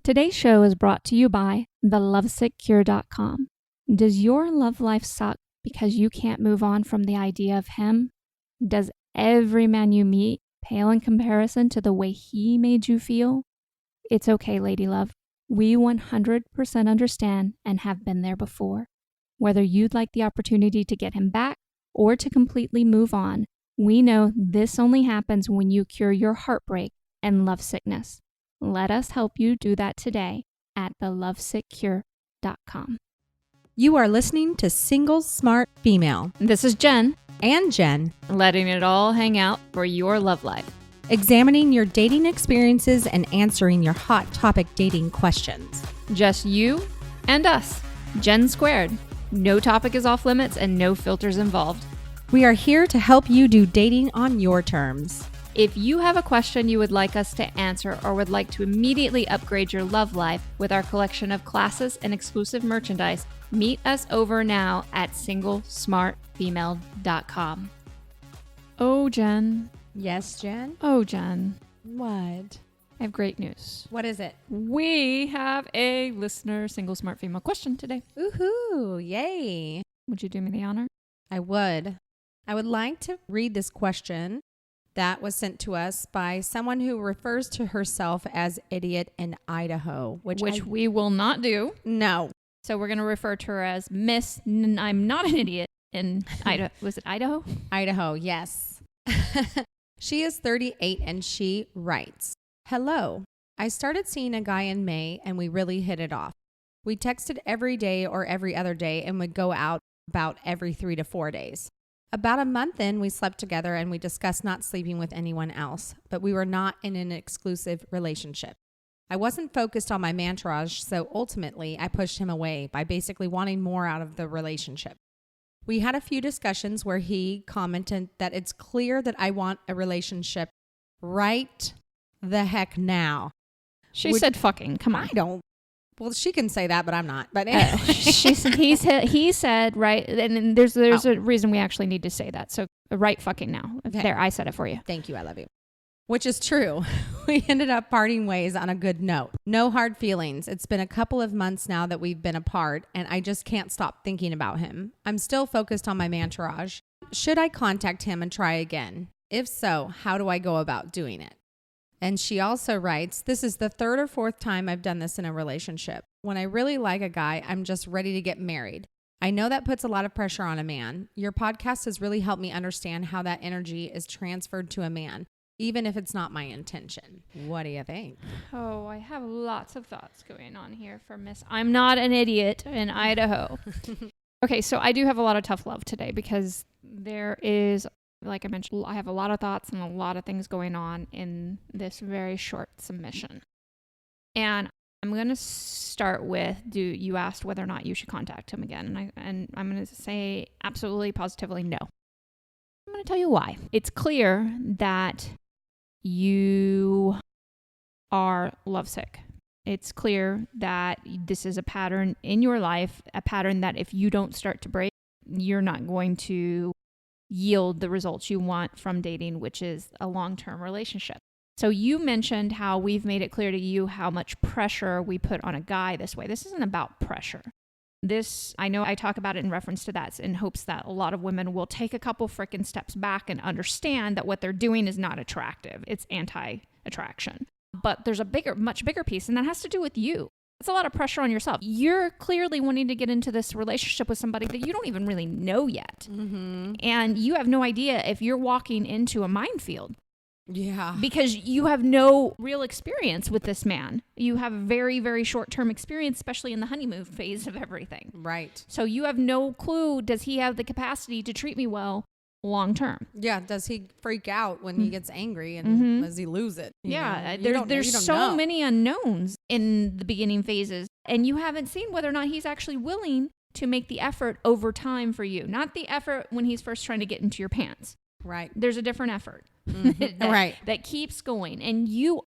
Today's show is brought to you by thelovesickcure.com. Does your love life suck because you can't move on from the idea of him? Does every man you meet pale in comparison to the way he made you feel? It's okay, lady love. We 100% understand and have been there before. Whether you'd like the opportunity to get him back or to completely move on, we know this only happens when you cure your heartbreak and love sickness. Let us help you do that today at thelovesickcure.com. You are listening to Single Smart Female. This is Jen. And Jen. Letting it all hang out for your love life. Examining your dating experiences and answering your hot topic dating questions. Just you and us. Jen squared. No topic is off limits and no filters involved. We are here to help you do dating on your terms. If you have a question you would like us to answer or would like to immediately upgrade your love life with our collection of classes and exclusive merchandise, meet us over now at singlesmartfemale.com. Oh, Jen. Yes, Jen? Oh, Jen. What? I have great news. What is it? We have a listener single smart female question today. Woohoo! Yay! Would you do me the honor? I would. I would like to read this question that was sent to us by someone who refers to herself as Idiot in Idaho, which we will not do. No. So we're going to refer to her as Miss I'm not an idiot in Idaho. Was it Idaho? Idaho, yes. She is 38 and she writes, "Hello. I started seeing a guy in May and we really hit it off. We texted every day or every other day and would go out about every 3 to 4 days. About a month in, we slept together and we discussed not sleeping with anyone else, but we were not in an exclusive relationship. I wasn't focused on my Mantourage, so ultimately I pushed him away by basically wanting more out of the relationship. We had a few discussions where he commented that it's clear that I want a relationship right the heck now." She said fucking. Come on. I don't. Well, she can say that, but I'm not. But he said, right, and there's a reason we actually need to say that. So right fucking now. Okay. There, I said it for you. Thank you. I love you. Which is true. We ended up parting ways on a good note. No hard feelings. It's been a couple of months now that we've been apart, and I just can't stop thinking about him. I'm still focused on my Mantourage. Should I contact him and try again? If so, how do I go about doing it? And she also writes, "This is the third or fourth time I've done this in a relationship. When I really like a guy, I'm just ready to get married. I know that puts a lot of pressure on a man. Your podcast has really helped me understand how that energy is transferred to a man, even if it's not my intention." What do you think? Oh, I have lots of thoughts going on here for Miss I'm not an idiot in Idaho. Okay, so I do have a lot of tough love today because there is, like I mentioned, I have a lot of thoughts and a lot of things going on in this very short submission. And I'm going to start with, you asked whether or not you should contact him again. And I'm going to say absolutely, positively no. I'm going to tell you why. It's clear that you are lovesick. It's clear that this is a pattern in your life, a pattern that if you don't start to break, you're not going to yield the results you want from dating, which is a long-term relationship. So you mentioned how we've made it clear to you how much pressure we put on a guy this way. This isn't about pressure. This, I know I talk about it in reference to that in hopes that a lot of women will take a couple freaking steps back and understand that what they're doing is not attractive. It's anti-attraction. But there's a much bigger piece, and that has to do with you. It's a lot of pressure on yourself. You're clearly wanting to get into this relationship with somebody that you don't even really know yet. Mm-hmm. And you have no idea if you're walking into a minefield. Yeah. Because you have no real experience with this man. You have very, very short-term experience, especially in the honeymoon phase of everything. Right. So you have no clue, does he have the capacity to treat me well long-term? Yeah. Does he freak out when he gets angry and does he lose it? There's so many unknowns in the beginning phases, and you haven't seen whether or not he's actually willing to make the effort over time for you. Not the effort when he's first trying to get into your pants. Right. There's a different effort that keeps going, and you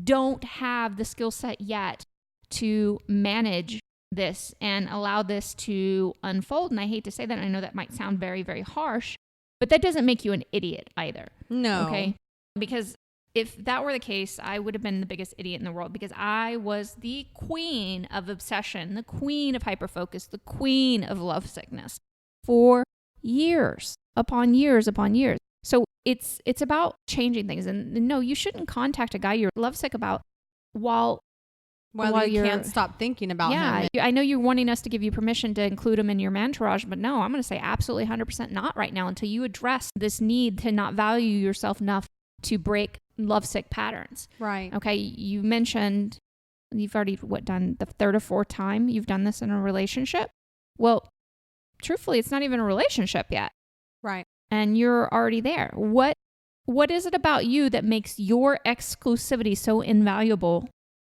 don't have the skill set yet to manage this and allow this to unfold. And I hate to say that. I know that might sound very, very harsh, but that doesn't make you an idiot either. No. Okay. Because if that were the case, I would have been the biggest idiot in the world, because I was the queen of obsession, the queen of hyperfocus, the queen of lovesickness for years upon years upon years. So it's about changing things. And no, you shouldn't contact a guy you're lovesick about while you can't stop thinking about him. Yeah, I know you're wanting us to give you permission to include him in your Mantourage, but no, I'm going to say absolutely 100% not right now, until you address this need to not value yourself enough to break lovesick patterns. Right. Okay. You mentioned you've already done the third or fourth time you've done this in a relationship. Well, truthfully, it's not even a relationship yet. Right. And you're already there. What is it about you that makes your exclusivity so invaluable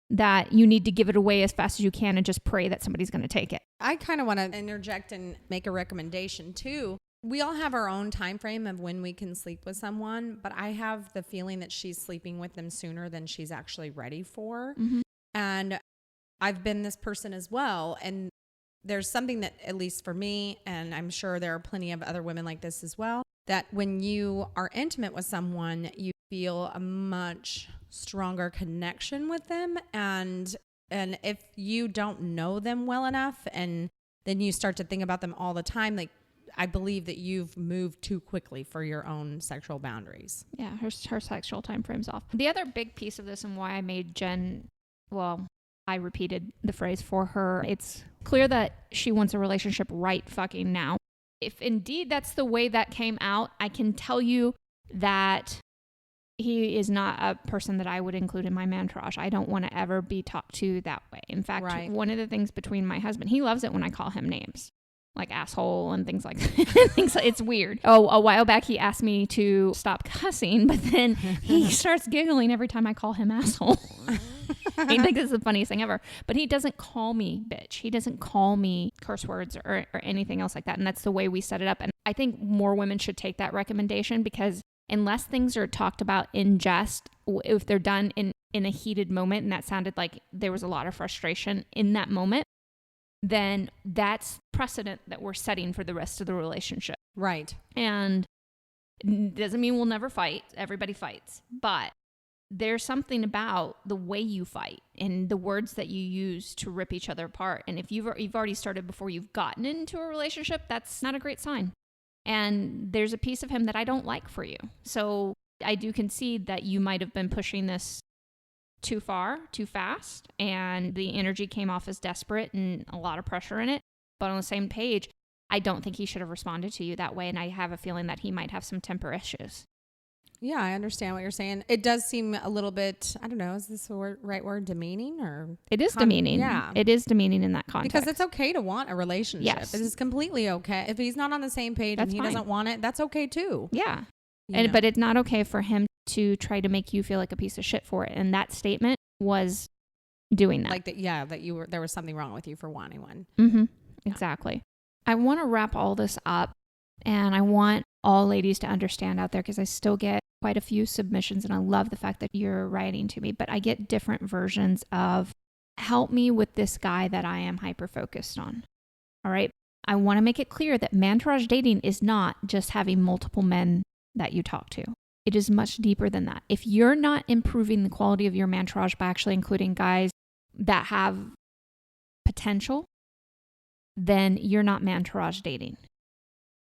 that you need to give it away as fast as you can and just pray that somebody's going to take it? I kind of want to interject and make a recommendation too. We all have our own time frame of when we can sleep with someone, but I have the feeling that she's sleeping with them sooner than she's actually ready for. Mm-hmm. And I've been this person as well. And there's something that, at least for me, and I'm sure there are plenty of other women like this as well, that when you are intimate with someone, you feel a much stronger connection with them. And if you don't know them well enough, and then you start to think about them all the time, like, I believe that you've moved too quickly for your own sexual boundaries. Yeah, her sexual time frame's off. The other big piece of this, and why I made Jen, well, I repeated the phrase for her, it's clear that she wants a relationship right fucking now. If indeed that's the way that came out, I can tell you that he is not a person that I would include in my Mantourage. I don't want to ever be talked to that way. In fact, one of the things between my husband, he loves it when I call him names, like asshole and things like that. It's weird. Oh, a while back he asked me to stop cussing, but then he starts giggling every time I call him asshole. He thinks it's the funniest thing ever. But he doesn't call me bitch. He doesn't call me curse words or anything else like that. And that's the way we set it up. And I think more women should take that recommendation, because unless things are talked about in jest, if they're done in a heated moment, and that sounded like there was a lot of frustration in that moment, then that's precedent that we're setting for the rest of the relationship. Right. And it doesn't mean we'll never fight. Everybody fights. But there's something about the way you fight and the words that you use to rip each other apart. And if you've already started before you've gotten into a relationship, that's not a great sign. And there's a piece of him that I don't like for you. So I do concede that you might have been pushing this too far, too fast, and the energy came off as desperate and a lot of pressure in it. But on the same page, I don't think he should have responded to you that way, and I have a feeling that he might have some temper issues. Yeah, I understand what you're saying. It does seem a little bit, I don't know, is this the right word, demeaning? Or it is demeaning. Yeah. It is demeaning in that context. Because it's okay to want a relationship. Yes. It is completely okay. If he's not on the same page and he doesn't want it, that's okay too. Yeah. But it's not okay for him to try to make you feel like a piece of shit for it. And that statement was doing that. Like that, yeah, that there was something wrong with you for wanting one. Mm-hmm. Yeah. Exactly. I want to wrap all this up, and I want all ladies to understand out there, because I still get quite a few submissions, and I love the fact that you're writing to me, but I get different versions of, help me with this guy that I am hyper-focused on. All right. I want to make it clear that Mantourage dating is not just having multiple men that you talk to. It is much deeper than that. If you're not improving the quality of your Mantourage by actually including guys that have potential, then you're not Mantourage dating.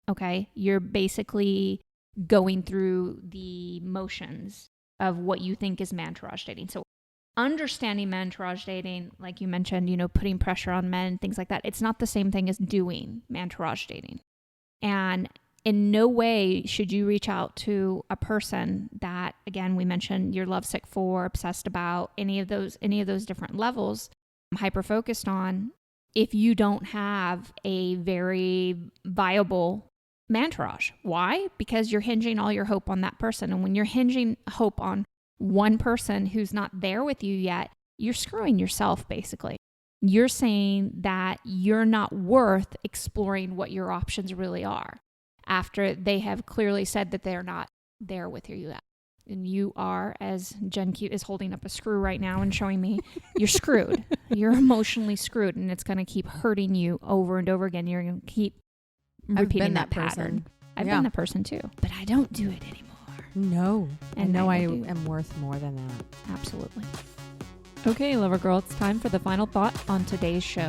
Okay? You're basically going through the motions of what you think is Mantourage dating. So understanding Mantourage dating, like you mentioned, putting pressure on men, things like that, it's not the same thing as doing Mantourage dating. And in no way should you reach out to a person that, again, we mentioned you're lovesick for, obsessed about, any of those different levels, hyper-focused on, if you don't have a very viable Mantourage. Why? Because you're hinging all your hope on that person. And when you're hinging hope on one person who's not there with you yet, you're screwing yourself, basically. You're saying that you're not worth exploring what your options really are, after they have clearly said that they're not there with you yet. And you are, as Jen Q is holding up a screw right now and showing me, you're screwed. You're emotionally screwed, and it's going to keep hurting you over and over again. You're going to keep repeating that pattern. I've been that person too, but I don't do it anymore. No. And I know I neither do. am worth more than that. Absolutely. Okay, lover girl, it's time for the final thought on today's show.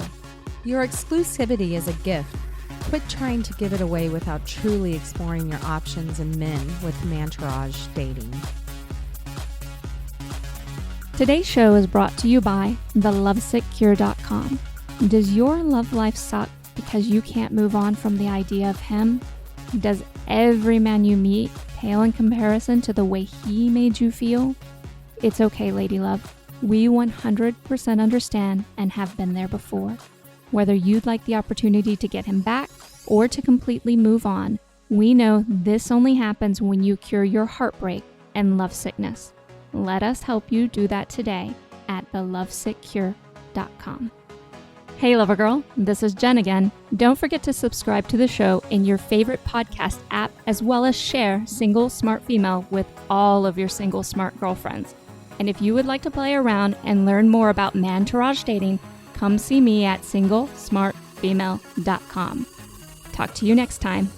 Your exclusivity is a gift. Quit trying to give it away without truly exploring your options in men with Mantourage dating. Today's show is brought to you by thelovesickcure.com. Does your love life suck because you can't move on from the idea of him? Does every man you meet pale in comparison to the way he made you feel? It's okay, lady love. We 100% understand and have been there before. Whether you'd like the opportunity to get him back or to completely move on, we know this only happens when you cure your heartbreak and love sickness. Let us help you do that today at thelovesickcure.com. Hey, lover girl, this is Jen again. Don't forget to subscribe to the show in your favorite podcast app, as well as share Single Smart Female with all of your single smart girlfriends. And if you would like to play around and learn more about Mantourage dating, come see me at singlesmartfemale.com. Talk to you next time.